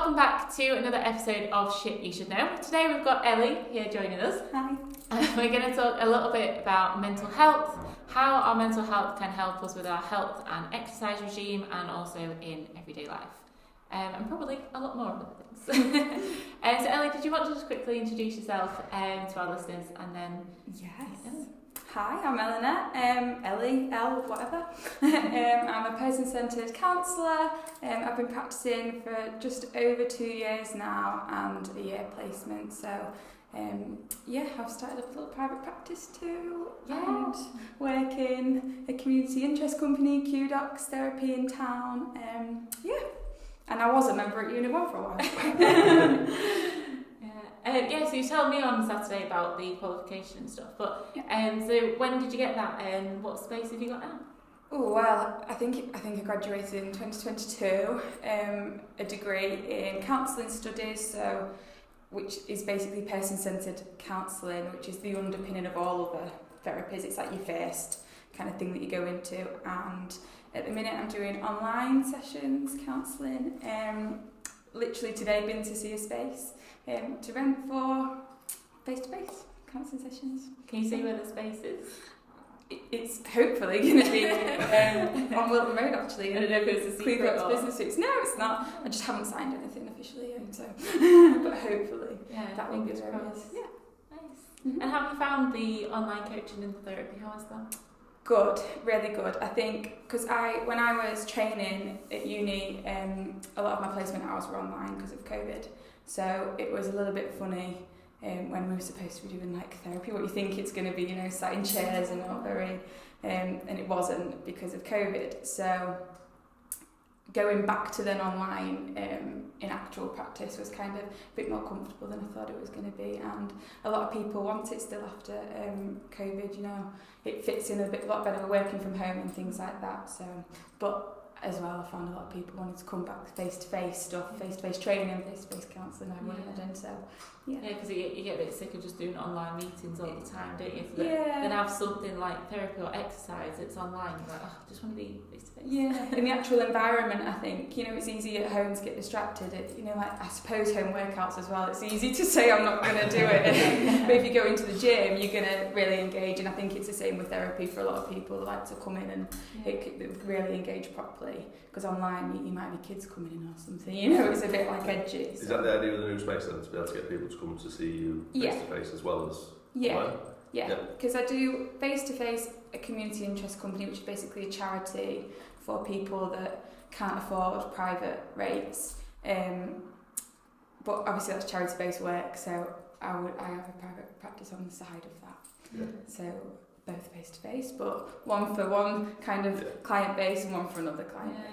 welcome back to another episode of Shit You Should Know. Today we've got Ellie here joining us. Hi. We're going to talk a little bit about mental health, how our mental health can help us with our health and exercise regime, and also in everyday life. And probably a lot more other things. So Ellie, did you want to just quickly introduce yourself to our listeners and then... Yes. Hi, I'm Eleanor, Ellie, Elle, whatever. I'm a person-centred counsellor. I've been practising for just over 2 years now and a year placement. So, I've started up a little private practice too and work in a community interest company, QDocs Therapy in town. And I was a member at Uni 1 for a while. So you told me on Saturday about the qualification and stuff, but so when did you get that and what space have you got now? Oh well, I think I graduated in 2022, a degree in counselling studies, which is basically person-centred counselling, which is the underpinning of all other therapies. It's like your first kind of thing that you go into, and at the minute I'm doing online sessions counselling. Literally today been to see a space to rent for face-to-face counselling sessions. Can you see where the space is? It's hopefully going to be on Wilton Road actually. I don't know if it's a secret or... business suites. No, it's not. I just haven't signed anything officially yet, so but hopefully that will be where it is. Yeah. Nice. Mm-hmm. And have you found the online coaching and therapy? How is that? Good, really good. I think because when I was training at uni, a lot of my placement hours were online because of COVID. So it was a little bit funny when we were supposed to be doing like therapy, what you think it's going to be, sat in chairs and not very, and it wasn't because of COVID. So going back to then online in actual practice was kind of a bit more comfortable than I thought it was going to be, and a lot of people want it still after COVID. It fits in a lot better with working from home and things like that. So, but as well, I found a lot of people wanted to come back face-to-face stuff, face-to-face training, face-to-face counselling. I wouldn't have done so. Yeah, because you get a bit sick of just doing online meetings all the time, don't you? Then have something like therapy or exercise that's online. You're like, I just want to be face-to-face. Yeah, in the actual environment, I think, it's easy at home to get distracted. I suppose home workouts as well, it's easy to say I'm not going to do it. But if you go into the gym, you're going to really engage. And I think it's the same with therapy for a lot of people who like to come in and really engage properly. Because online, you might be kids coming in or something, it's a bit like edgy. Is that the idea of the new space then, to be able to get people to come to see you face-to-face as well as online? Yeah, because I do face-to-face a community interest company, which is basically a charity for people that can't afford private rates. But obviously that's charity-based work, so I have a private practice on the side of that. Yeah. So both face-to-face, but one for one kind of client base and one for another client base.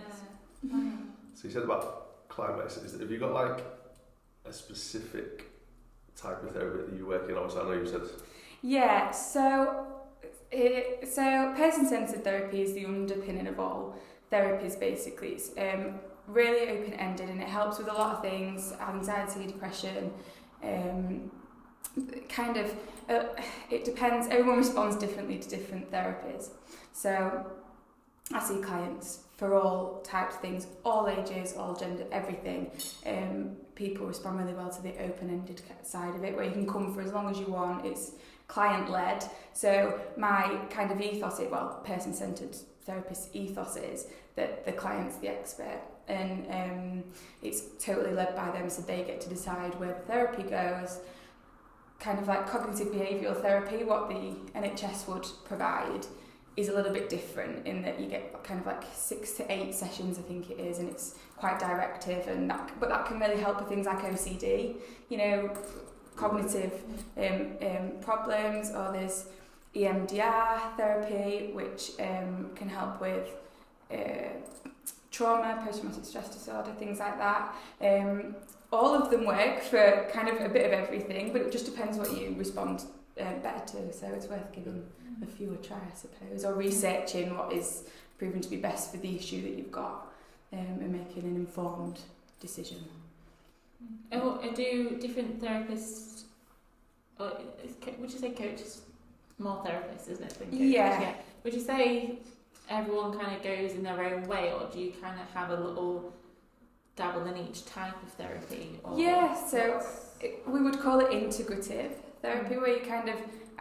So you said about client base. Have you got like a specific type of therapy that you work in? Obviously, I know you said... Yeah, so person-centred therapy is the underpinning of all therapies, basically. It's really open-ended and it helps with a lot of things, anxiety, depression, it depends. Everyone responds differently to different therapies. So I see clients for all types of things, all ages, all gender, everything. People respond really well to the open-ended side of it, where you can come for as long as you want. It's client-led. So my kind of ethos, person-centred therapist ethos is that the client's the expert, and it's totally led by them, so they get to decide where the therapy goes. Kind of like cognitive behavioural therapy, what the NHS would provide is a little bit different in that you get kind of like 6 to 8 sessions, I think it is, and it's quite directive, but that can really help with things like OCD, cognitive problems, or there's EMDR therapy, which can help with trauma, post-traumatic stress disorder, things like that. All of them work for kind of a bit of everything, but it just depends what you respond better to. So it's worth giving a few a try, I suppose, or researching what is proven to be best for the issue that you've got, and making an informed decision. Do different therapists, would you say coaches, more therapists, isn't it, than coaches? Yeah. Would you say everyone kind of goes in their own way, or do you kind of have a little dabble in each type of therapy? Or So we would call it integrative therapy, where you kind of,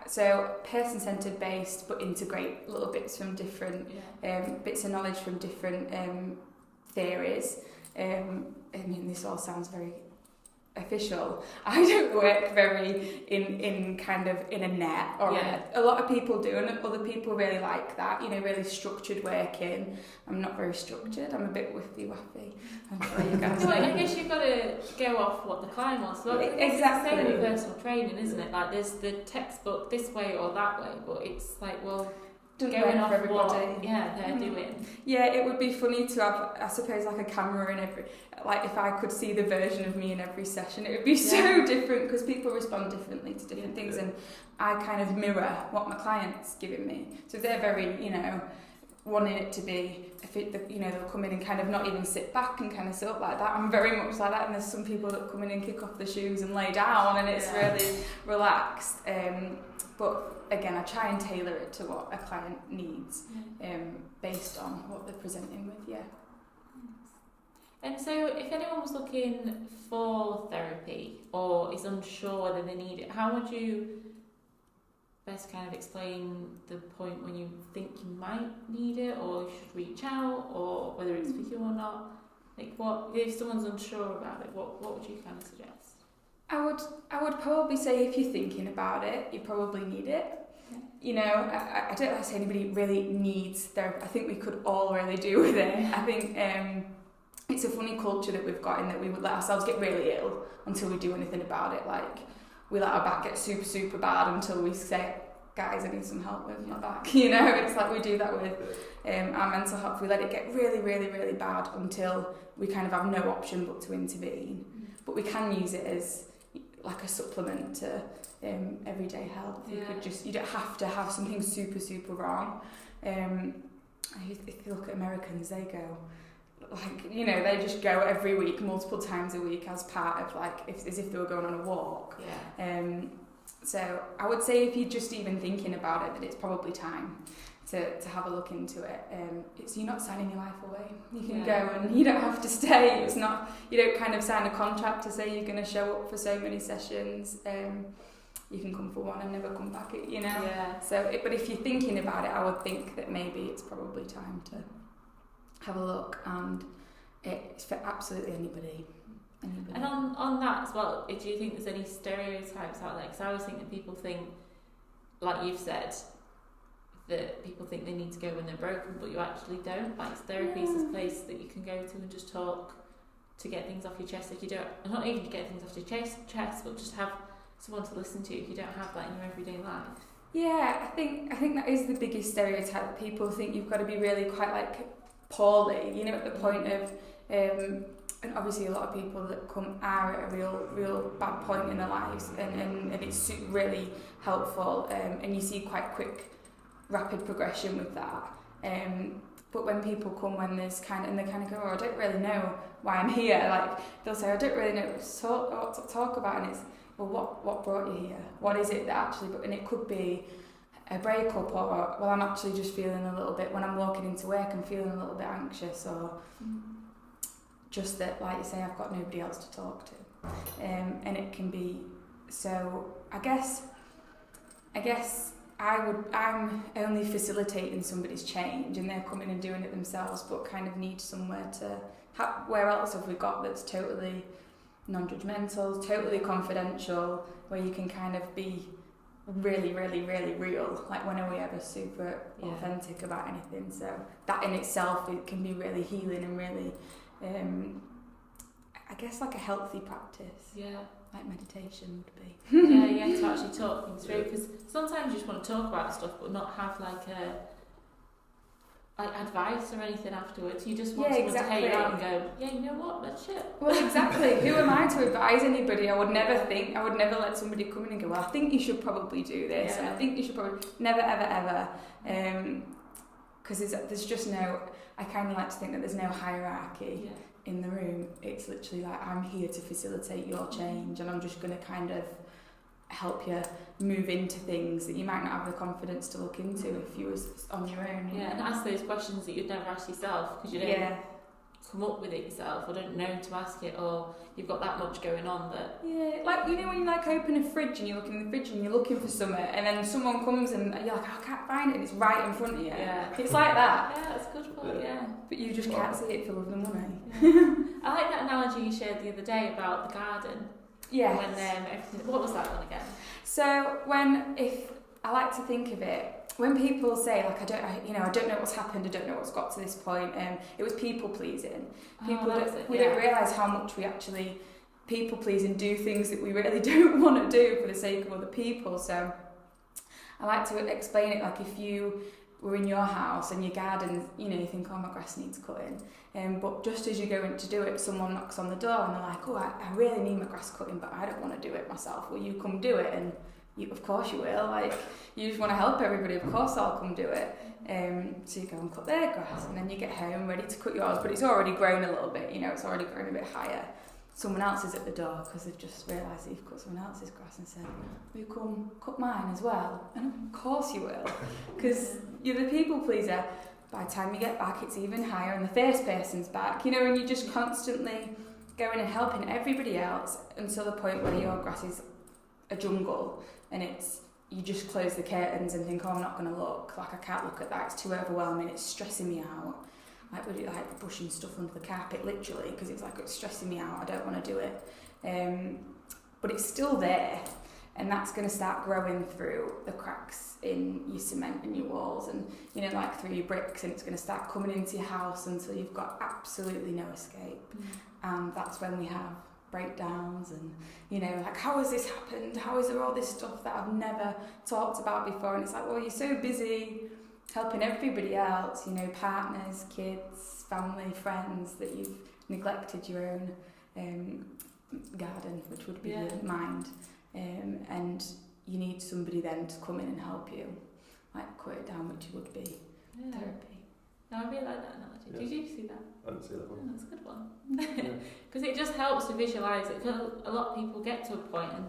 so person-centred based, but integrate little bits from different bits of knowledge from different theories. I mean, this all sounds very official. I don't work very in kind of in a net, or a lot of people do, and other people really like that, you know, really structured working. I'm not very structured. I'm a bit whiffy-waffy. I'm sure you guys well, I guess you've got to go off what the client wants. Well, exactly. It's the same with personal training, isn't it? Like, there's the textbook this way or that way, but it's like, well, going off what they're doing. Yeah, it would be funny to have, I suppose, like a camera in every, like if I could see the version of me in every session, it would be so different, because people respond differently to different things, and I kind of mirror what my client's giving me. So if they're very, you know, wanting it to be, you know, they'll come in and kind of not even sit back and kind of sit up like that. I'm very much like that, and there's some people that come in and kick off the shoes and lay down, and it's really relaxed. But again, I try and tailor it to what a client needs, based on what they're presenting with. And so, if anyone was looking for therapy or is unsure whether they need it, how would you best kind of explain the point when you think you might need it, or you should reach out, or whether it's for you or not? Like, what if someone's unsure about it? What would you kind of suggest? I would probably say, if you're thinking about it, you probably need it. Yeah. You know, I don't like to say anybody really needs therapy. I think we could all really do with it. I think it's a funny culture that we've got, in that we would let ourselves get really ill until we do anything about it. Like, we let our back get super, super bad until we say, guys, I need some help with my back. You know, it's like we do that with our mental health. We let it get really, really, really bad until we kind of have no option but to intervene. But we can use it as like a supplement to everyday health. You don't have to have something super, super wrong. If you look at Americans, they go, like, you know, they just go every week, multiple times a week, as part of, like, as if they were going on a walk. So I would say, if you're just even thinking about it, that it's probably time to have a look into it. You're not signing your life away. You can go, and you don't have to stay. It's not, you don't kind of sign a contract to say you're going to show up for so many sessions. You can come for one and never come back, you know. But if you're thinking about it, I would think that maybe it's probably time to have a look, and it's for absolutely anybody. And on that as well, do you think there's any stereotypes out there? Because I always think that people think, like you've said, that people think they need to go when they're broken, but you actually don't. Like, therapy is this place that you can go to and just talk, to get things off your chest. If you don't, not even to get things off your chest, but just have someone to listen to if you don't have that in your everyday life. Yeah, I think that is the biggest stereotype. People think you've got to be really quite, like, poorly, you know, at the point of, and obviously a lot of people that come are at a real bad point in their lives, and it's really helpful, and you see quite quick, rapid progression with that. But when people come, when there's and they kind of go, oh, I don't really know why I'm here. Like, they'll say, I don't really know what to talk about, and it's, well, what brought you here? What is it that actually? And it could be a breakup, or, well, I'm actually just feeling a little bit, when I'm walking into work, I'm feeling a little bit anxious, or just that, like you say, I've got nobody else to talk to. And it can be, so I guess I'm only facilitating somebody's change, and they're coming and doing it themselves, but kind of need somewhere to where else have we got that's totally non-judgmental, totally confidential, where you can kind of be really, really, really real. Like, when are we ever super authentic about anything? So that in itself, it can be really healing and really, I guess, like a healthy practice. Like meditation would be. To actually talk things through, because sometimes you just want to talk about stuff but not have like advice or anything afterwards. You just want someone to hear you out and go, you know what, that's shit. Well, exactly. Who am I to advise anybody? I would never let somebody come in and go, well, I think you should probably do this, and I think you should probably, never, ever, ever. Because there's just no, I kind of like to think that there's no hierarchy in the room. It's literally like, I'm here to facilitate your change, and I'm just going to kind of help you move into things that you might not have the confidence to look into if you was on your own. And ask those questions that you'd never ask yourself, because you come up with it yourself, or don't know to ask it, or you've got that much going on that... Yeah, like, you know when you like open a fridge and you're looking in the fridge and you're looking for something, and then someone comes and you're like, I can't find it, and it's right in front of you. Yeah. It's like that. Yeah, that's a good point, yeah. But you just can't see it for love and money. Yeah. I like that analogy you shared the other day about the garden. Yeah. When everything... What was that one again? So if I like to think of it, when people say like I don't know what's happened, I don't know what's got to this point, it was people pleasing. We don't realise how much we actually people please and do things that we really don't want to do for the sake of other people. So I like to explain it like if you were in your house and your garden, you think, oh, my grass needs cutting. But just as you go in to do it, someone knocks on the door and they're like, oh, I really need my grass cutting, but I don't want to do it myself. Will you come do it? And of course you will. Like, you just want to help everybody. Of course I'll come do it. So you go and cut their grass, and then you get home ready to cut yours, but it's already grown a little bit. It's already grown a bit higher. Someone else is at the door because they've just realised that you've cut someone else's grass and said, will you come cut mine as well? And of course you will, because you're the people pleaser. By the time you get back, it's even higher, and the first person's back. And you're just constantly going and helping everybody else until the point where your grass is a jungle, and you just close the curtains and think, oh, I'm not going to look, like I can't look at that, it's too overwhelming, it's stressing me out. Like we do like pushing stuff under the carpet literally, because it's like it's stressing me out, I don't want to do it. But it's still there, and that's going to start growing through the cracks in your cement and your walls, and like through your bricks, and it's going to start coming into your house until you've got absolutely no escape. And that's when we have breakdowns and like, how has this happened, how is there all this stuff that I've never talked about before? And it's like, well, you're so busy helping everybody else, partners, kids, family, friends, that you've neglected your own garden, which would be your mind, and you need somebody then to come in and help you, like cut it down, which would be therapy. No, I really like that analogy. Yeah. Did you see that? I didn't see that one. Oh, that's a good one. Because it just helps to visualise it. Because a lot of people get to a point and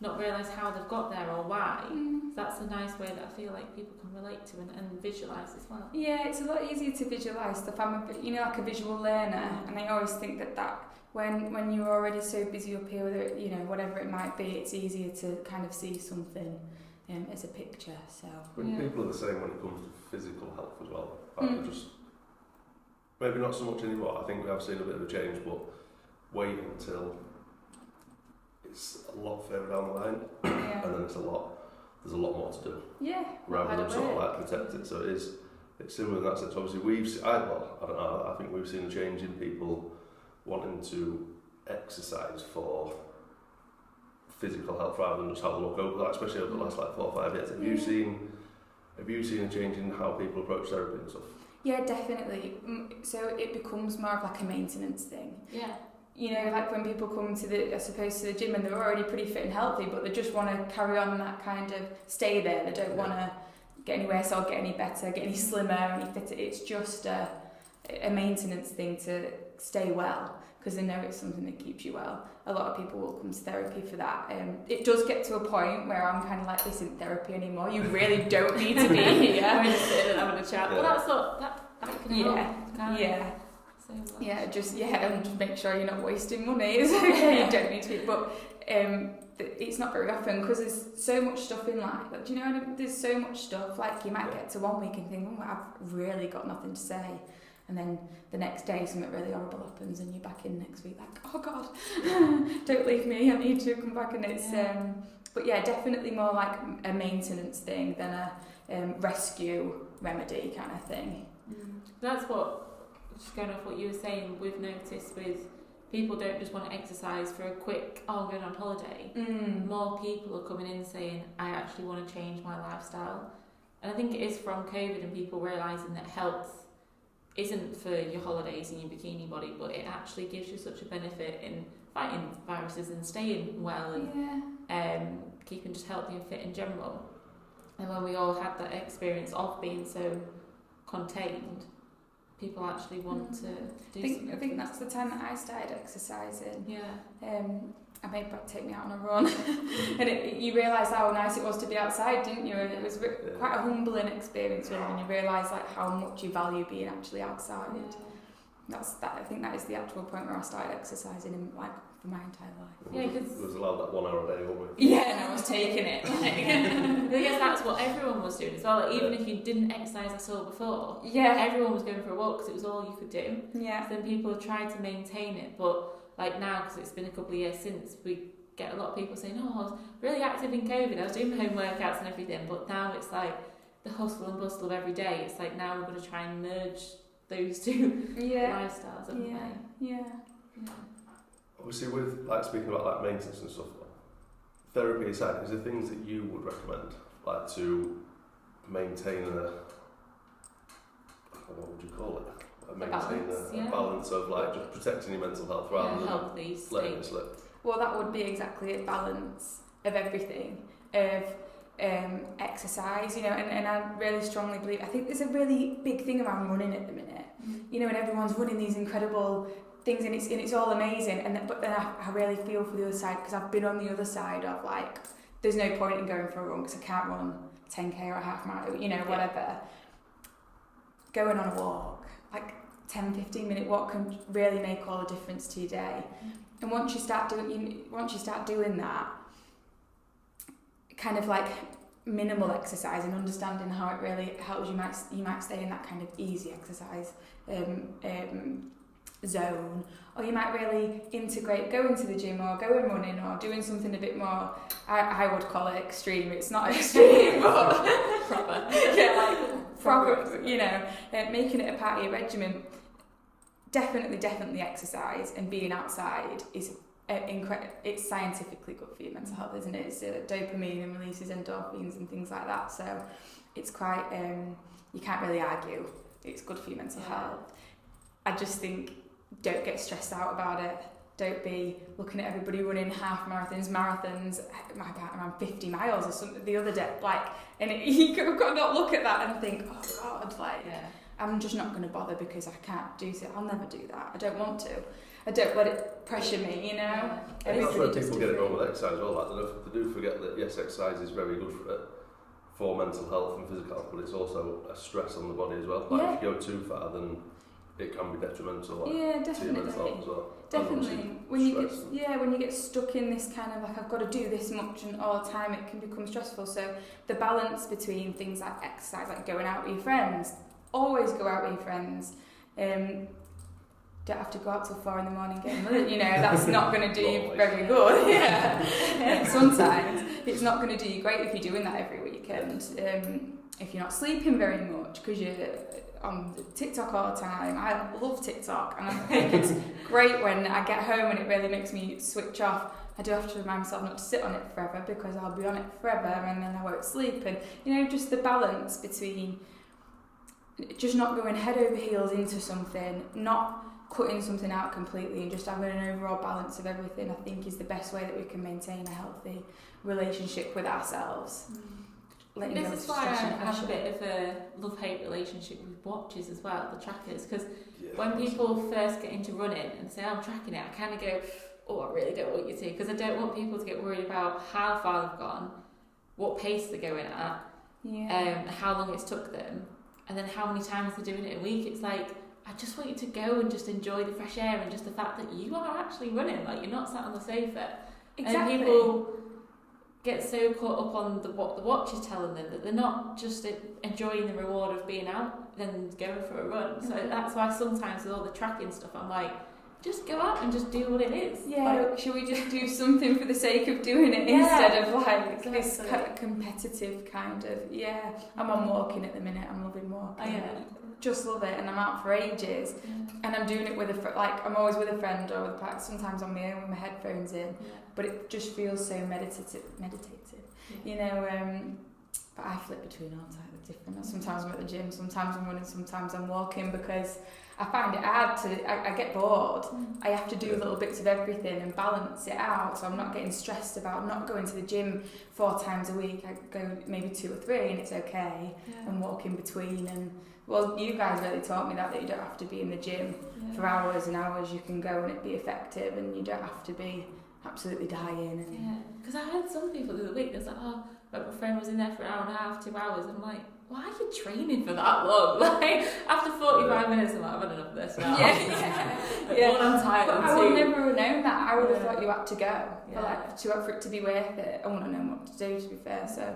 not realise how they've got there or why. So that's a nice way that I feel like people can relate to and visualise as well. Yeah, it's a lot easier to visualise stuff. I'm like a visual learner, and I always think that when you're already so busy up here with it, whatever it might be, it's easier to kind of see something as a picture. So People are the same when it comes to physical health as well. Just maybe not so much anymore. I think we have seen a bit of a change, but wait until it's a lot further down the line, and then there's a lot more to do. Yeah. Rather than sort of like protect it. So it's similar in that sense. Obviously, I don't know. I think we've seen a change in people wanting to exercise for physical health rather than just have a look over that, especially over the last 4 or 5 years. Have you seen a change in how people approach therapy and stuff? Yeah, definitely. So it becomes more of like a maintenance thing. Yeah. Like when people come to the gym and they're already pretty fit and healthy, but they just want to carry on that kind of stay there. They don't want to get any worse or get any better, get any slimmer, any fitter. It's just a maintenance thing to stay well, because they know it's something that keeps you well. A lot of people will come to therapy for that. It does get to a point where I'm kind of like, this isn't therapy anymore. You really don't need to be here. We're just sitting and having a chat. Well, that's what that can help. And just make sure you're not wasting money. It's okay, you don't need to be. But it's not very often, because there's so much stuff in life. Do you know? There's so much stuff. Like you might get to 1 week and think, oh, I've really got nothing to say. And then the next day something really horrible happens and you're back in next week like, oh God, don't leave me, I need to come back. And it's, but yeah, definitely more like a maintenance thing than a rescue remedy kind of thing. That's what, just going off what you were saying, we've noticed with people don't just want to exercise for a quick, I'm going on holiday. More people are coming in saying, I actually want to change my lifestyle. And I think it is from COVID and people realising that health isn't for your holidays and your bikini body, but it actually gives you such a benefit in fighting viruses and staying well and keeping just healthy and fit in general. And when we all had that experience of being so contained, people actually want to do something. I think that's the time that I started exercising. Yeah. I made Brad take me out on a run, and you realise how nice it was to be outside, didn't you? And it was quite a humbling experience when you realise like how much you value being actually outside. I think that is the actual point where I started exercising in like for my entire life. Yeah, because it was allowed that 1 hour a day, wasn't it? Yeah, and I was taking it. I guess that's what everyone was doing as well. Like, even if you didn't exercise at all before, everyone was going for a walk because it was all you could do. Yeah. So then people tried to maintain it, but like now, because it's been a couple of years since, we get a lot of people saying, "Oh, I was really active in COVID. I was doing my home workouts and everything." But now it's like the hustle and bustle of every day. It's like now we're going to try and merge those two lifestyles. Yeah. Obviously, with like speaking about like maintenance and stuff, therapy aside, is there things that you would recommend, like to maintain what would you call it? A balance of like just protecting your mental health rather than letting it slip. Well, that would be exactly a balance of everything, of exercise, and I really strongly believe, I think there's a really big thing around running at the minute, and everyone's running these incredible things and it's all amazing, but then I really feel for the other side, because I've been on the other side of like, there's no point in going for a run because I can't run 10k or a half mile, whatever. Going on a walk, like 10-15 minute walk, can really make all the difference to your day. And once you start doing that, kind of like minimal exercise and understanding how it really helps, you might stay in that kind of easy exercise zone, or you might really integrate going to the gym or going running or doing something a bit more, I would call it extreme. It's not extreme, but proper. Proper, making it a part of your regimen. Definitely exercise and being outside is it's scientifically good for your mental health, isn't it? It's dopamine and releases endorphins and things like that, so it's quite you can't really argue it's good for your mental health. I just think don't get stressed out about it. Don't be looking at everybody running half marathons, around 50 miles or something the other day, you've got to not look at that and think, oh God, I'm just not going to bother because I can't do it. I'll never do that. I don't want to. I don't let it pressure me, Yeah. And that's where people get it wrong with exercise as well. They do forget that, yes, exercise is very good for mental health and physical health, but it's also a stress on the body as well. If you go too far, then it can be detrimental to your mental health as well. Definitely. When you get stuck in this kind of like, I've got to do this much and all the time, it can become stressful. So the balance between things like exercise, like going out with your friends, always go out with your friends. Don't have to go out till 4 a.m. getting that's not going to do you very good. Sometimes it's not going to do you great if you're doing that every weekend. If you're not sleeping very much because you're on TikTok all the time. I love TikTok, and I think it's great when I get home and it really makes me switch off. I do have to remind myself not to sit on it forever because I'll be on it forever and then I won't sleep. And just the balance between just not going head over heels into something, not cutting something out completely, and just having an overall balance of everything, I think is the best way that we can maintain a healthy relationship with ourselves. This is why I have a bit of a love-hate relationship with watches as well, the trackers, because when people first get into running and say, I'm tracking it, I kind of go, I really don't want you to, because I don't want people to get worried about how far they've gone, what pace they're going at, how long it's took them, and then how many times they're doing it a week. It's like, I just want you to go and just enjoy the fresh air and just the fact that you are actually running, like you're not sat on the sofa. Exactly. And people get so caught up on what the watch is telling them that they're not just enjoying the reward of being out and going for a run. So that's why sometimes with all the tracking stuff, I'm like, just go out and just do what it is. Should we just do something for the sake of doing it instead of this kind of competitive kind of, I'm on walking at the minute, I'm loving walking. Just love it, and I'm out for ages, and I'm doing it with I'm always with a friend or with sometimes on my own with my headphones in, but it just feels so meditative, but I flip between all types of different. Sometimes I'm at the gym, sometimes I'm running, sometimes I'm walking, because I find it hard I get bored. I have to do little bits of everything and balance it out, so I'm not getting stressed about not going to the gym 4 times a week. I go maybe 2 or 3 and it's okay, and walk in between. And well, you guys really taught me that you don't have to be in the gym for hours and hours. You can go and it be effective, and you don't have to be absolutely dying. Because I heard some people the other week, they was like, my friend was in there for an hour and a half, 2 hours. I'm like, why are you training for that long? Like, after 45 minutes, I'm like, I've had enough of this now. One, I'm tired, but and I two, would never have known that. I would have thought you had to go Yeah. for it to be worth it. I wouldn't have known what to do, to be fair. So,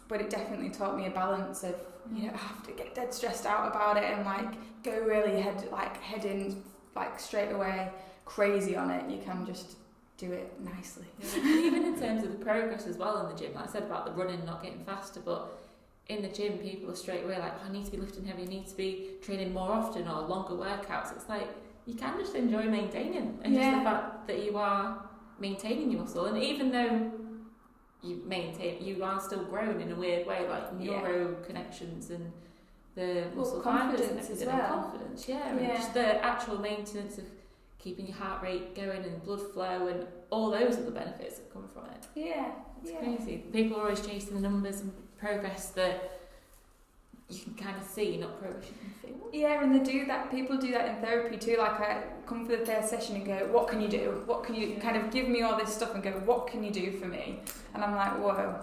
but it definitely taught me a balance of you don't have to get dead stressed out about it and like go really head in like straight away crazy on it. You can just do it nicely. Even in terms of the progress as well in the gym, like I said about the running not getting faster, but in the gym people are straight away like, I need to be lifting heavy, I need to be training more often or longer workouts. It's like you can just enjoy maintaining, and just the fact that you are maintaining your muscle, and even though you are still growing in a weird way, like neuro connections and the muscle fibers and everything, and confidence, and just the actual maintenance of keeping your heart rate going and blood flow and all those are the benefits that come from it. It's crazy. People are always chasing the numbers and progress that you can kind of see, not progress you can feel. Yeah, and they do that. People do that in therapy too. Like, I come for the first session and go, "What can you do? What can you kind of give me all this stuff?" And go, "What can you do for me?" And I'm like, "Whoa,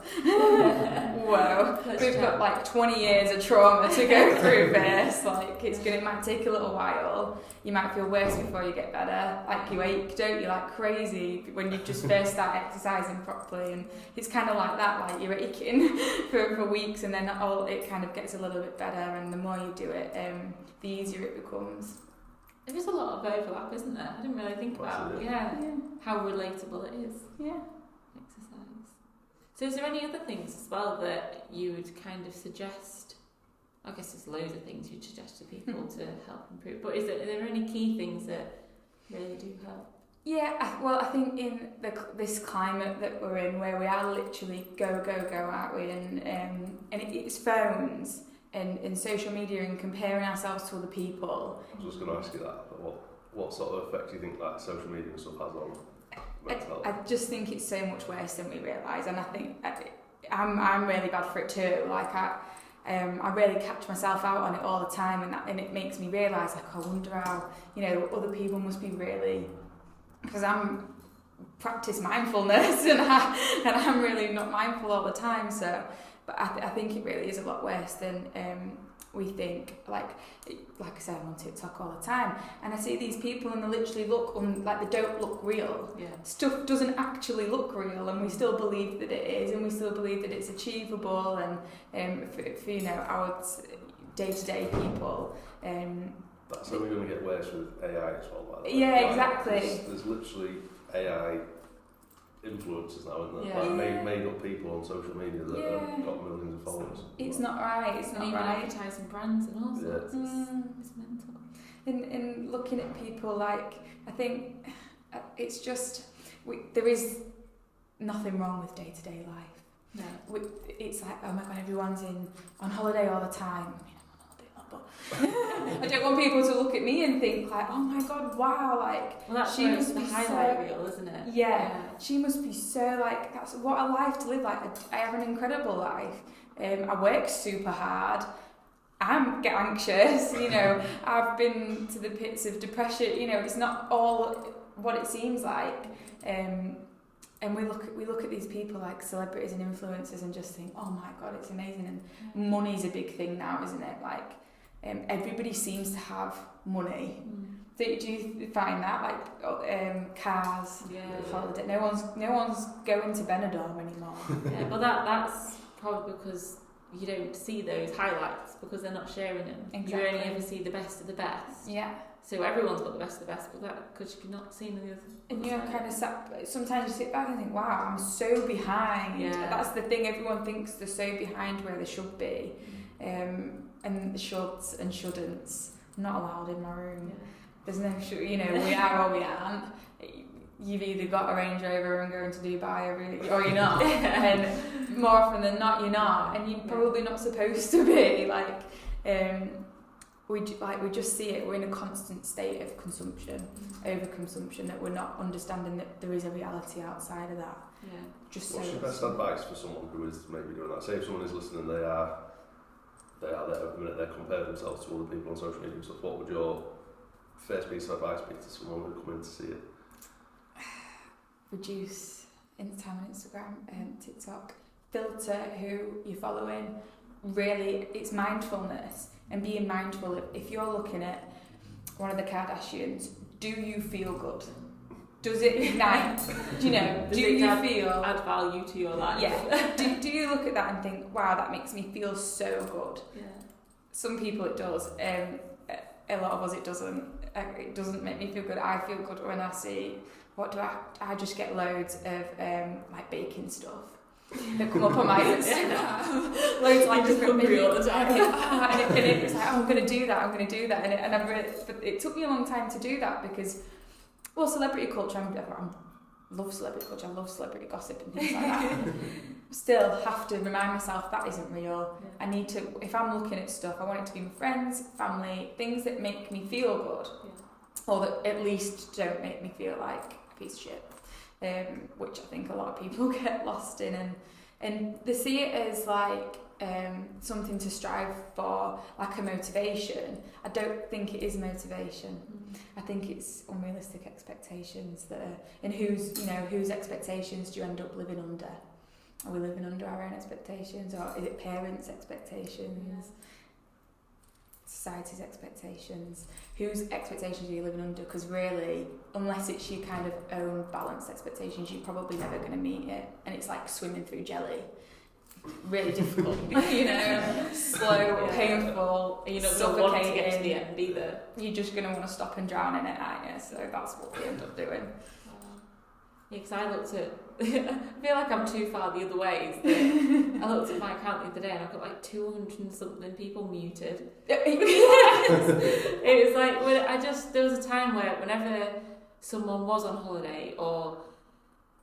whoa! We've got like 20 years of trauma to go through this. Like, it might take a little while. You might feel worse before you get better. Like, you ache, don't you? Like crazy when you just first start exercising properly. And it's kind of like that. Like, you're aching for weeks, and then it kind of gets a little bit better. And the more you do it, the easier it becomes. There is a lot of overlap, isn't there? I didn't really think about how relatable it is. Exercise. So is there any other things as well that you would kind of suggest? I guess there's loads of things you'd suggest to people to help improve, but are there any key things that really do help? Yeah, well, I think in this climate that we're in, where we are literally go, aren't we? And it's phones and social media and comparing ourselves to other people. I was just going to ask you that. What sort of effect do you think that social media and stuff has on mental health? I just think it's so much worse than we realise, and I think I'm really bad for it too. Like, I really catch myself out on it all the time, and it makes me realise, like, I wonder how other people must be really, because I'm practice mindfulness and I'm really not mindful all the time. So, but I think it really is a lot worse than we think. Like I said, I'm on TikTok all the time, and I see these people and they literally look like they don't look real. Stuff doesn't actually look real, and we still believe that it is, and we still believe that it's achievable, and for our day-to-day people. That's only going to get worse with AI as well. By the way. Yeah, exactly. There's literally AI influencers now, isn't there? Like made up people on social media that have got millions of followers. It's not right. It's not even right. Advertising brands and all sorts. It's mental. In looking at people, like, I think it's just there is nothing wrong with day-to-day life. No. It's like, oh my god, everyone's on holiday all the time. I mean, I'm on holiday a lot, but I don't want people to look at me and think like, oh my god, wow, like, well, that's she must the be highlight reel, isn't it? Yeah, she must be so, like, that's what a life to live. Like, I have an incredible life. I work super hard. I get anxious, I've been to the pits of depression, it's not all what it seems like. And we look at these people like celebrities and influencers and just think, oh my god, it's amazing. And money's a big thing now, isn't it? Like, everybody seems to have money. Do you find that, like, cars? Holiday? No one's going to Benidorm anymore. But that's probably because you don't see those highlights because they're not sharing them. Exactly. You only ever see the best of the best. Yeah. So everyone's got the best of the best, but that because you've not seen the other. And you're kind of sometimes you sit back and think, wow, I'm so behind. Yeah. That's the thing. Everyone thinks they're so behind where they should be, and the shoulds and shouldn'ts not allowed in my room. There's no we are or we aren't. You've either got a Range Rover and going to Dubai or you're not. And more often than not, you're not. And you're probably not supposed to be. Like, we just see it. We're in a constant state of consumption, overconsumption, that we're not understanding that there is a reality outside of that. What's your best advice for someone who is maybe doing that? Say if someone is listening, they are there at the minute, they're comparing themselves to other people on social media and stuff. What would your first piece of advice be to someone who come in to see it? Reduce time on Instagram and TikTok. Filter who you're following. really, it's mindfulness and being mindful of, if you're looking at one of the Kardashians, do you feel good? Does it ignite? Do you add value to your life? Yeah. do you look at that and think, wow, that makes me feel so good? Yeah. Some people it does. A lot of us it doesn't. It doesn't make me feel good. I feel good when I see, I just get loads of like baking stuff that come up on my Instagram. Loads of like different videos. All the time. And it's like, oh, I'm going to do that. And I've really, but it took me a long time to do that because, well, celebrity culture. I love celebrity culture. I love celebrity gossip and things like that. Still have to remind myself that isn't real. Yeah. I need to, if I'm looking at stuff, I want it to be my friends, family, things that make me feel good, or that at least don't make me feel like a piece of shit, which I think a lot of people get lost in, and they see it as like something to strive for, like a motivation. I don't think it is motivation. I think it's unrealistic expectations that are, and whose expectations do you end up living under? Are we living under our own expectations, or is it parents' expectations, society's expectations? Whose expectations are you living under? Because really, unless it's your kind of own balanced expectations, you're probably never going to meet it. And it's like swimming through jelly. Really difficult, slow, painful, you're not going to want to get to the end either. You're just going to want to stop and drown in it, aren't you? So that's what we end up doing. Yeah, because I looked at, I feel like I'm too far the other way. I looked at my account the other day and I've got like 200 and something people muted. It was like, there was a time where whenever someone was on holiday or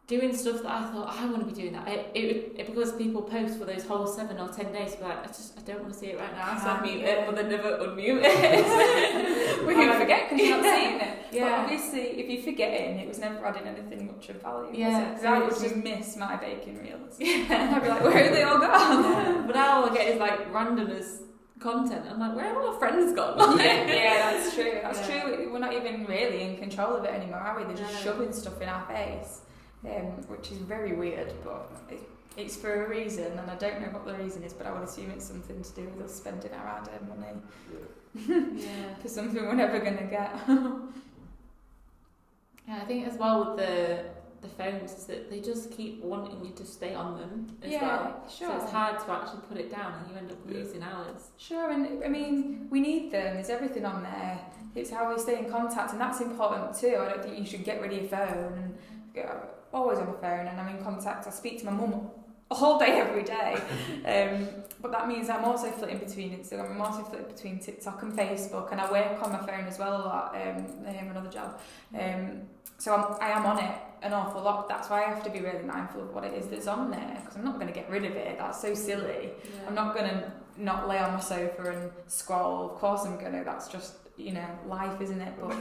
doing stuff that I thought, I want to be doing that, because people post for those whole 7 or 10 days, but I don't want to see it right now, so I mute it, but they never unmute it. Well, you forget because you're not seeing it. Yeah. But obviously, if you're forgetting, it was never adding anything much of value. Yeah. Because I would just miss my baking reels. Yeah. I'd be like, where are they all gone? Yeah. But now all I get is like randomness content. I'm like, where have all my friends gone? Yeah, that's true. That's true. We're not even really in control of it anymore, are we? They're just shoving stuff in our face. Which is very weird, but it's for a reason, and I don't know what the reason is, but I would assume it's something to do with us spending our hard-earned money for something we're never going to get. I think as well with the phones is that they just keep wanting you to stay on them as well. Sure. So it's hard to actually put it down, and you end up losing hours. Sure, and I mean, we need them. There's everything on there. It's how we stay in contact, and that's important too. I don't think you should get rid of your phone and always on my phone, and I'm in contact. I speak to my mum all day, every day. But that means I'm also flitting between Instagram, I'm also flitting between TikTok and Facebook, and I work on my phone as well a lot, another job. So I am on it an awful lot. That's why I have to be really mindful of what it is that's on there, because I'm not going to get rid of it. That's so silly. Yeah. I'm not going to not lay on my sofa and scroll. Of course I'm going to. That's just, life, isn't it? But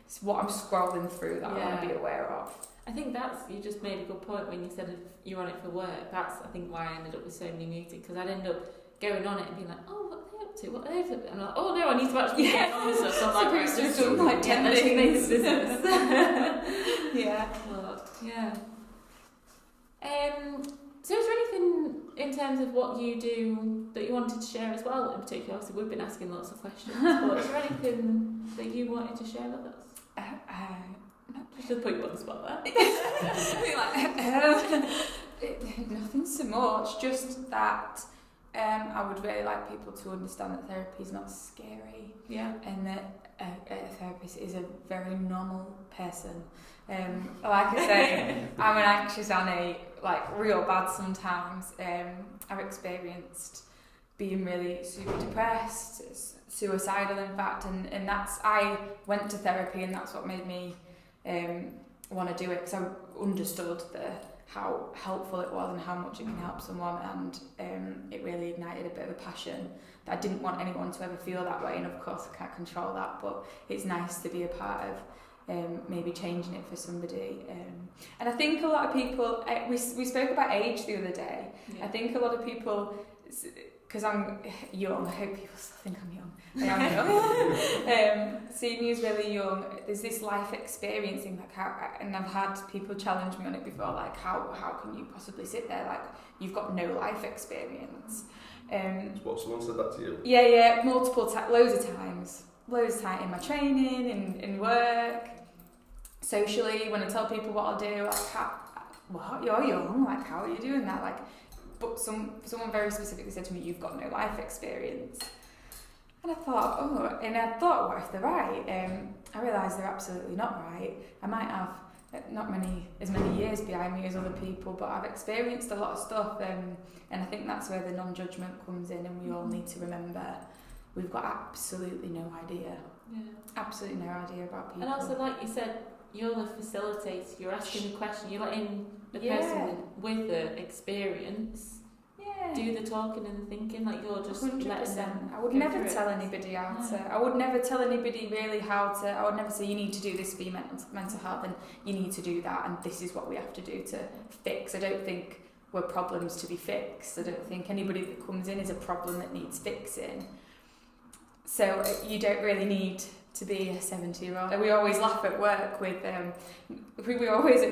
it's what I'm scrolling through that I want to be aware of. I think you just made a good point when you said if you're on it for work. That's, I think, why I ended up with so many muted, because I'd end up going on it and being like, oh, what are they up to? What are they up to? And I'm like, oh no, I need to actually get on with stuff. So I'm like, just doing like 10 things. Business. Yeah. Yeah. So is there anything in terms of what you do that you wanted to share as well in particular? Obviously we've been asking lots of questions, but is there anything that you wanted to share with us? Just put you on the spot there. Nothing so much, just that I would really like people to understand that therapy is not scary. Yeah. And that a therapist is a very normal person. Like I say, I'm an anxious Annie, like real bad sometimes. I've experienced being really super depressed, suicidal in fact, and I went to therapy, and that's what made me want to do it, because I understood how helpful it was and how much it can help someone, and it really ignited a bit of a passion that I didn't want anyone to ever feel that way, and of course I can't control that, but it's nice to be a part of maybe changing it for somebody. And I think a lot of people, we spoke about age the other day. I think a lot of people because I'm young, I hope people still think I'm young. I am young. Seeing you as really young, there's this life experience thing, like and I've had people challenge me on it before, like how can you possibly sit there like you've got no life experience? What, someone said that to you? Yeah, loads of times in my training, in work, socially, when I tell people what I'll do, like, you're young, like, how are you doing that? Like, but someone very specifically said to me, you've got no life experience. And I thought, what if they're right? I realised they're absolutely not right. I might have not as many years behind me as other people, but I've experienced a lot of stuff, and I think that's where the non-judgment comes in, and we all need to remember we've got absolutely no idea. Yeah. Absolutely no idea about people. And also, like you said, you're the facilitator, you're asking the question, you're letting the person with the experience do the talking and the thinking, like you're just 100%. letting them. I would never tell anybody how to. I would never tell anybody really how to. I would never say you need to do this for your mental health, and you need to do that, and this is what we have to do to fix. I don't think we're problems to be fixed. I don't think anybody that comes in is a problem that needs fixing. So you don't really need to be a 70-year-old. We always laugh at work with. We always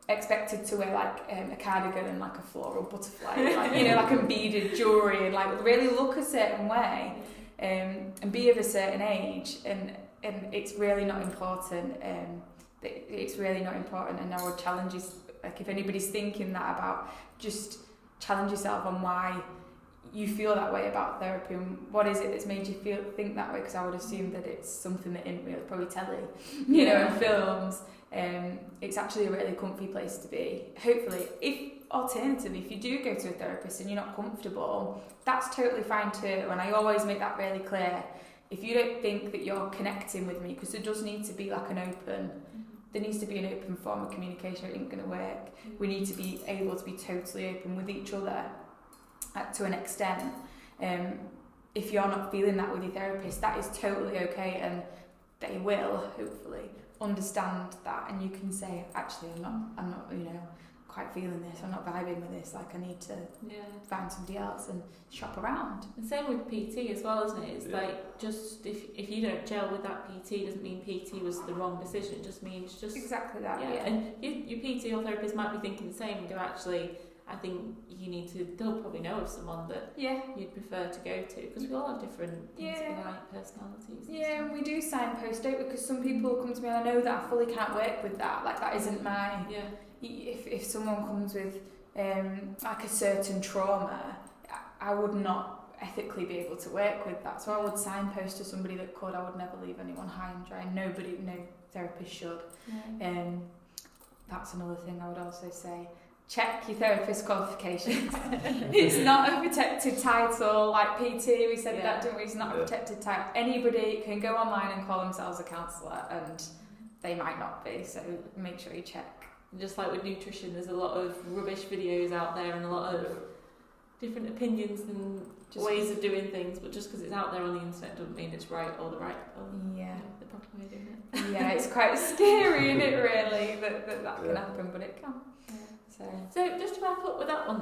expected to wear like a cardigan and like a floral butterfly, like, like a beaded jewellery, and like really look a certain way, and be of a certain age, and it's really not important. It's really not important, and I would challenge you, like if anybody's thinking that about, just challenge yourself on why you feel that way about therapy, and what is it that's made you think that way, because I would assume that it's something that isn't really, probably telly, and films. It's actually a really comfy place to be. Hopefully, alternatively, if you do go to a therapist and you're not comfortable, that's totally fine too. And I always make that really clear. If you don't think that you're connecting with me, because there does need to be like there needs to be an open form of communication, it ain't going to work. We need to be able to be totally open with each other to an extent. If you're not feeling that with your therapist, that is totally okay, and they will hopefully understand that, and you can say, actually, I'm not quite feeling this, I'm not vibing with this, like I need to find somebody else and shop around. And same with PT as well, isn't it? It's like, just if you don't gel with that PT, doesn't mean PT was the wrong decision, it just means exactly that. And your PT or therapist might be thinking the same and go, actually, I think you need to, they'll probably know of someone that you'd prefer to go to, because we all have different things that we like, personalities. And we do signpost it, because some people come to me and I know that I fully can't work with that, like that isn't my... If someone comes with like a certain trauma, I would not ethically be able to work with that, so I would signpost to somebody that could. I would never leave anyone high and dry. No therapist should. That's another thing I would also say. Check your therapist qualifications. It's not a protected title, like PT, we said that, didn't we? It's not a protected title. Anybody can go online and call themselves a counsellor, and they might not be, so make sure you check. Just like with nutrition, there's a lot of rubbish videos out there and a lot of different opinions and ways of doing things, but just because it's out there on the internet doesn't mean it's right or the proper way of doing it. Yeah, it's quite scary, isn't it, really, that can happen, but it can. So just to wrap up with that one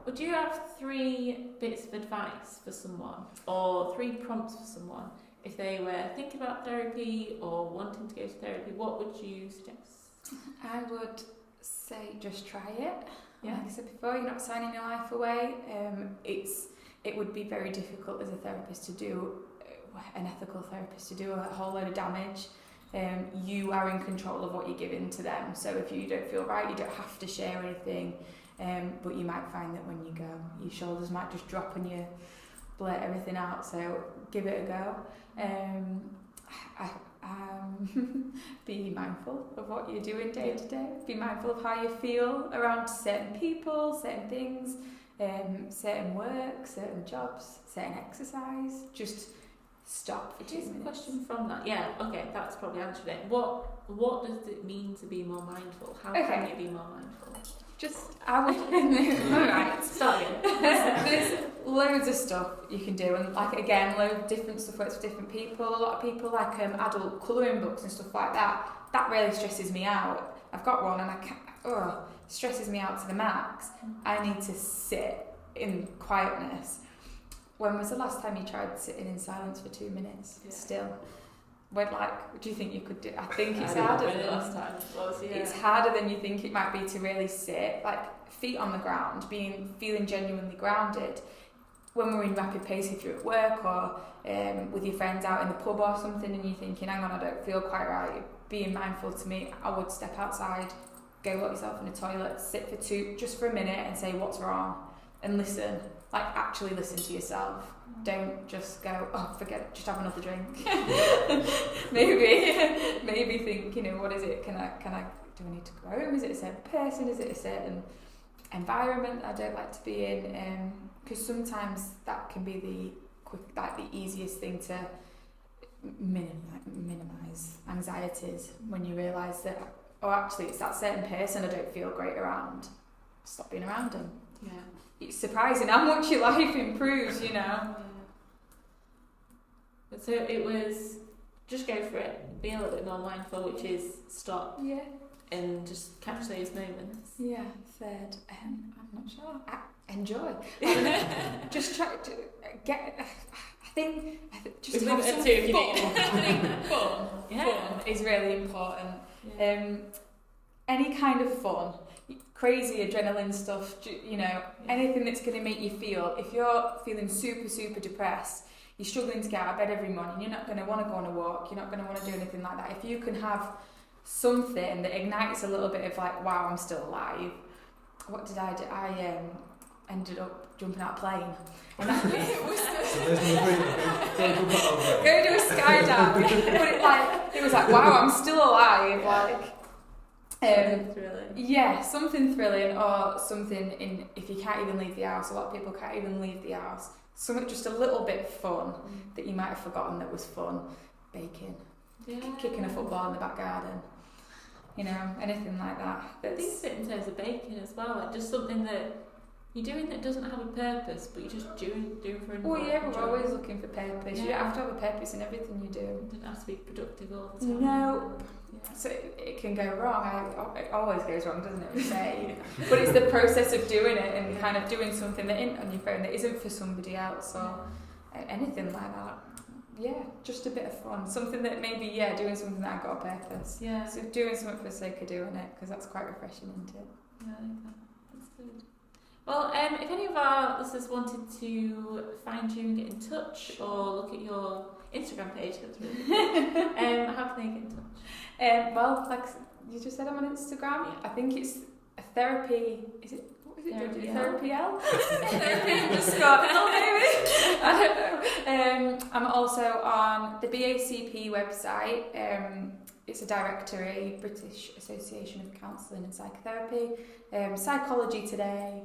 would you have 3 bits of advice for someone, or 3 prompts for someone if they were thinking about therapy or wanting to go to therapy? What would you suggest? I would say just try it. Like I said before, you're not signing your life away. It would be very difficult as a therapist to do, an ethical therapist, to do a whole load of damage. You are in control of what you're giving to them, so if you don't feel right, you don't have to share anything, but you might find that when you go, your shoulders might just drop and you blurt everything out, so give it a go. Be mindful of what you're doing day to day, be mindful of how you feel around certain people, certain things, certain work, certain jobs, certain exercise. Just stop for 2 minutes. Here's a question from that. Yeah, okay, that's probably answered it. What does it mean to be more mindful? How can you be more mindful? Alright, start again. There's loads of stuff you can do, and like again, loads of different stuff works for different people. A lot of people like adult colouring books and stuff like that. That really stresses me out. I've got one, and stresses me out to the max, I need to sit in quietness. When was the last time you tried sitting in silence for 2 minutes? Yeah. Still. Do you think you could do? I think it's I harder. don't know when the last time was, yeah. It's harder than you think it might be to really sit, like feet on the ground, feeling genuinely grounded. When we're in rapid pace, if you're at work or with your friends out in the pub or something, and you're thinking, hang on, I don't feel quite right, being mindful to me, I would step outside, go lock yourself in a toilet, sit for just for a minute and say what's wrong, and listen. Like, actually listen to yourself. Don't just go, forget it, just have another drink. maybe think, what is it? Do I need to go home? Is it a certain person? Is it a certain environment I don't like to be in? Because sometimes that can be the easiest thing to minimise anxieties, when you realise that, actually it's that certain person I don't feel great around. Stop being around them. Yeah. It's surprising how much your life improves, Yeah. So it was just go for it, be a little bit more mindful, which is stop and just catch those moments. Yeah, third, I'm not sure. Enjoy. Just try to get. I think just have some fun. Fun. Yeah. Fun is really important. Yeah. Any kind of fun. Crazy adrenaline stuff, anything that's going to make you feel, if you're feeling super, super depressed, you're struggling to get out of bed every morning, you're not going to want to go on a walk, you're not going to want to do anything like that. If you can have something that ignites a little bit of like, wow, I'm still alive. What did I do? I ended up jumping out of a plane. And that go do a skydive. But it was like, wow, I'm still alive. Like, thrilling. Yeah, something thrilling, or something if you can't even leave the house. A lot of people can't even leave the house. Something just a little bit fun that you might have forgotten that was fun. Baking, kicking a football in the back garden. Anything like that. I think it's in terms of baking as well, like just something that you're doing that doesn't have a purpose, but you're just doing for enjoyment. Well, yeah, we're always looking for purpose. You have to have a purpose in everything you do. It doesn't have to be productive all the time. No. Yeah. So it can go wrong. It always goes wrong, doesn't it? We say, but it's the process of doing it and kind of doing something that isn't on your phone, that isn't for somebody else or anything like that. Yeah, just a bit of fun. Something that maybe, doing something that I've got a purpose. Yeah. So doing something for the sake of doing it, because that's quite refreshing, isn't it? Yeah, I like that. That's good. Well, if any of our listeners wanted to find you and get in touch, or look at your Instagram page, that's really good. How can they get in touch? Well, like you just said, I'm on Instagram. Yeah. I think it's a therapy. Is it? What was it? Therapy L. Therapy_L, maybe. I don't know. I'm also on the BACP website. It's a directory, British Association of Counselling and Psychotherapy. Psychology Today,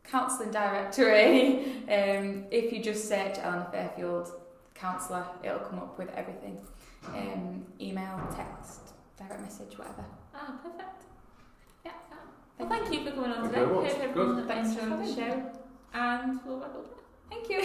Counselling Directory. If you just search Eleanor Fairfield counsellor, it'll come up with everything. Email, text, direct message, whatever. Perfect. Yeah. Well, thank you for coming on today. Thank you very much. Hope everyone enjoyed the show, and we'll wrap up. Thank you.